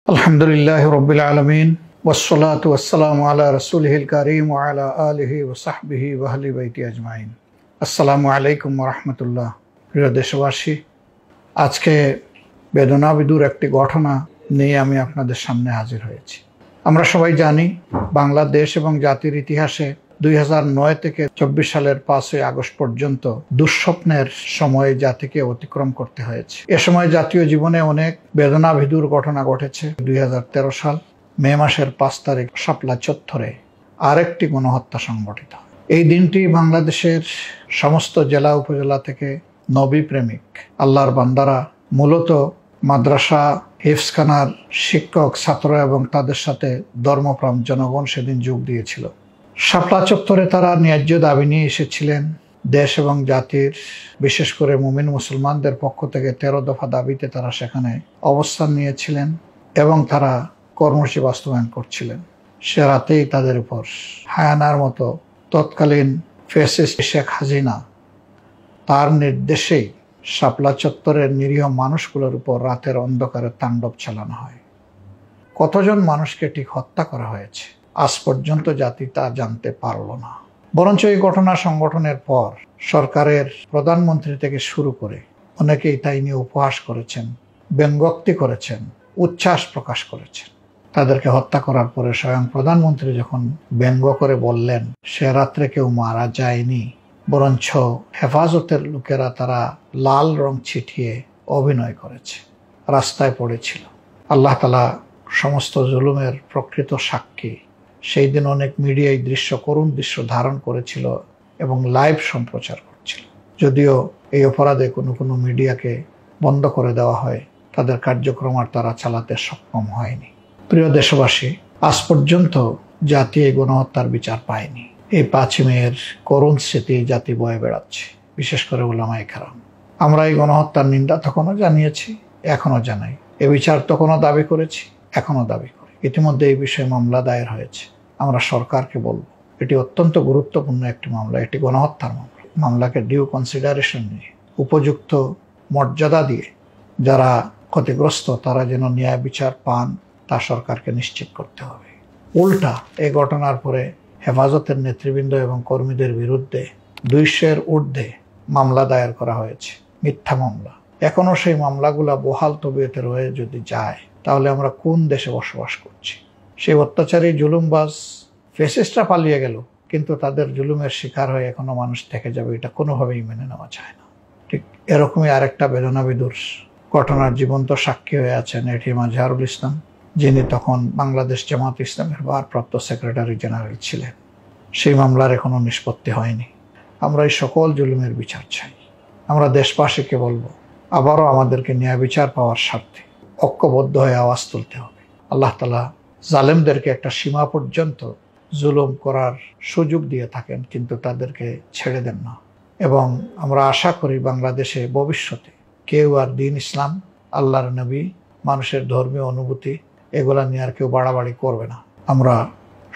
আলহামদুলিল্লাহি রাব্বিল আলামিন ওয়াসসালাতু ওয়াসসালামু আলা রাসূলিহিল কারীম ওয়া আলা আলিহি ওয়া সাহবিহি ওয়া আহলি বাইতি আজমাইন। আসসালামু আলাইকুম ওয়া রাহমাতুল্লাহ। প্রিয় দেশবাসী, আজকে বেদনাবিধুর একটি ঘটনা নিয়ে আমি আপনাদের সামনে হাজির হয়েছি। আমরা সবাই জানি, বাংলাদেশ এবং জাতির ইতিহাসে 2009 থেকে 24 সালের 5ই আগস্ট পর্যন্ত দুঃস্বপ্নের সময় জাতিকে অতিক্রম করতে হয়েছে। এ সময় জাতীয় জীবনে অনেক বেদনাবিধুর ঘটনা ঘটেছে। 2013 সাল মে মাসের 5 তারিখ শাপলা চত্বরে আরেকটি গণহত্যা সংঘটিত। এই দিনটি বাংলাদেশের সমস্ত জেলা উপজেলা থেকে নবী প্রেমিক আল্লাহর বান্দারা, মূলত মাদ্রাসা হিফজখানার শিক্ষক, ছাত্র এবং তাদের সাথে ধর্মপ্রাণ জনগণ সেদিন যোগ দিয়েছিল। শাপলা চত্বরে তারা ন্যায্য দাবি নিয়ে এসেছিলেন। দেশ এবং জাতির, বিশেষ করে মুমিন মুসলমানদের পক্ষ থেকে 13 দফা দাবিতে তারা সেখানে অবস্থান নিয়েছিলেন এবং তারা কর্মসূচি বাস্তবায়ন করছিলেন। সে রাতেই তাদের উপর হায়ানার মতো তৎকালীন ফ্যাসিস্ট শেখ হাসিনা তার নির্দেশেই শাপলা চত্বরের নিরীহ মানুষগুলোর উপর রাতের অন্ধকারে তাণ্ডব চালানো হয়। কতজন মানুষকে ঠিক হত্যা করা হয়েছে আজ পর্যন্ত জাতি তা জানতে পারল না। বরঞ্চ এই ঘটনা সংগঠনের পর সরকারের প্রধানমন্ত্রী থেকে শুরু করে অনেকেই তাই নিয়ে উপহাস করেছেন, ব্যঙ্গোক্তি করেছেন, উচ্ছ্বাস প্রকাশ করেছেন। তাদেরকে হত্যা করার পরে স্বয়ং প্রধানমন্ত্রী যখন ব্যঙ্গ করে বললেন সে রাত্রে কেউ মারা যায়নি, বরঞ্চ হেফাজতের লোকেরা তারা লাল রং ছিটিয়ে অভিনয় করেছে, রাস্তায় পড়েছিল। আল্লাহ তাআলা সমস্ত জুলুমের প্রকৃত সাক্ষী। সেই দিন অনেক মিডিয়া এই দৃশ্য, করুণ দৃশ্য ধারণ করেছিল এবং লাইভ সম্প্রচার করছিল। যদিও এই অপরাধে কোনো মিডিয়াকে বন্ধ করে দেওয়া হয়, তাদের কার্যক্রম আর তারা চালাতে সক্ষম হয়নি। প্রিয় দেশবাসী, আজ পর্যন্ত জাতি এই গণহত্যার বিচার পায়নি। এই 5 মেয়ের করুণ স্মৃতি জাতি বয়ে বেড়াচ্ছে, বিশেষ করে উলামায়ে কেরাম। আমরা এই গণহত্যার নিন্দা তখনও জানিয়েছি, এখনো জানাই। এ বিচার তখনও দাবি করেছি, এখনো দাবি করি। ইতিমধ্যে এই বিষয়ে মামলা দায়ের হয়েছে। আমরা সরকারকে বলব, এটি অত্যন্ত গুরুত্বপূর্ণ একটি মামলা, এটি গণহত্যার মামলা। মামলাকে ডিউ কনসিডারেশন নিয়ে, উপযুক্ত মর্যাদা দিয়ে যারা ক্ষতিগ্রস্ত তারা যেন ন্যায় বিচার পান তা সরকারকে নিশ্চিত করতে হবে। উল্টা এই ঘটনার পরে হেফাজতের নেতৃবৃন্দ এবং কর্মীদের বিরুদ্ধে 200-এর ঊর্ধ্বে মামলা দায়ের করা হয়েছে, মিথ্যা মামলা। এখনো সেই মামলাগুলা বহাল তবিয়তে রয়ে যদি যায় তাহলে আমরা কোন দেশে বসবাস করছি? সেই অত্যাচারী জুলুমবাজ ফ্যাসিস্টরা পালিয়ে গেল, কিন্তু তাদের জুলুমের শিকার হয়ে এখনো মানুষ থেকে যাবে, এটা কোনোভাবেই মেনে নেওয়া যায় না। ঠিক এরকমই আরেকটা বেদনাবিধুর ঘটনার জীবন্ত সাক্ষী হয়ে আছেন এটিএম আজহারুল ইসলাম, যিনি তখন বাংলাদেশ জামাত ইসলামের ভারপ্রাপ্ত সেক্রেটারি জেনারেল ছিলেন। সেই মামলার এখনো নিষ্পত্তি হয়নি। আমরা এই সকল জুলুমের বিচার চাই। আমরা দেশবাসীকে বলবো, আবারও আমাদেরকে ন্যায় বিচার পাওয়ার স্বার্থে ঐক্যবদ্ধ হয়ে আওয়াজ তুলতে হবে। আল্লাহ তাআলা জালেমদেরকে একটা সীমা পর্যন্ত জুলুম করার সুযোগ দিয়ে থাকেন, কিন্তু তাদেরকে ছেড়ে দেন না। এবং আমরা আশা করি বাংলাদেশে ভবিষ্যতে কেউ আর দ্বীন ইসলাম, আল্লাহর নবী, মানুষের ধর্মীয় অনুভূতি এগুলা নিয়ে আর কেউ বাড়াবাড়ি করবে না। আমরা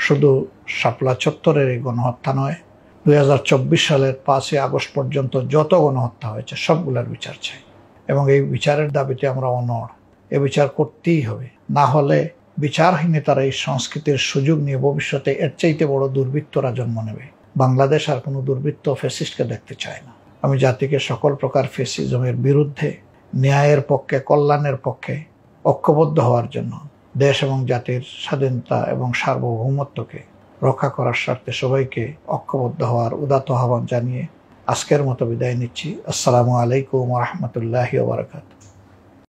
শুধু শাপলা চত্বরের এই গণহত্যা নয়, 2024 সালের 5ই আগস্ট পর্যন্ত যত গণহত্যা হয়েছে সবগুলার বিচার চাই এবং এই বিচারের দাবিতে আমরা অনড়। এ বিচার করতেই হবে, না হলে বিচারহীনতার এই সংস্কৃতির সুযোগ নিয়ে ভবিষ্যতে এর চাইতে বড় দুর্বৃত্তরা জন্ম নেবে। বাংলাদেশ আর কোনো দুর্বৃত্ত ফ্যাসিস্টকে দেখতে চায় না। আমি জাতিকে সকল প্রকার ফ্যাসিজমের বিরুদ্ধে, ন্যায়ের পক্ষে, কল্যাণের পক্ষে ঐক্যবদ্ধ হওয়ার জন্য, দেশ এবং জাতির স্বাধীনতা এবং সার্বভৌমত্বকে রক্ষা করার স্বার্থে সবাইকে ঐক্যবদ্ধ হওয়ার উদাত্ত আহ্বান জানিয়ে আজকের মতো বিদায় নিচ্ছি। আসসালামু আলাইকুম ওয়া রাহমাতুল্লাহি ওয়া বারাকাতুহু।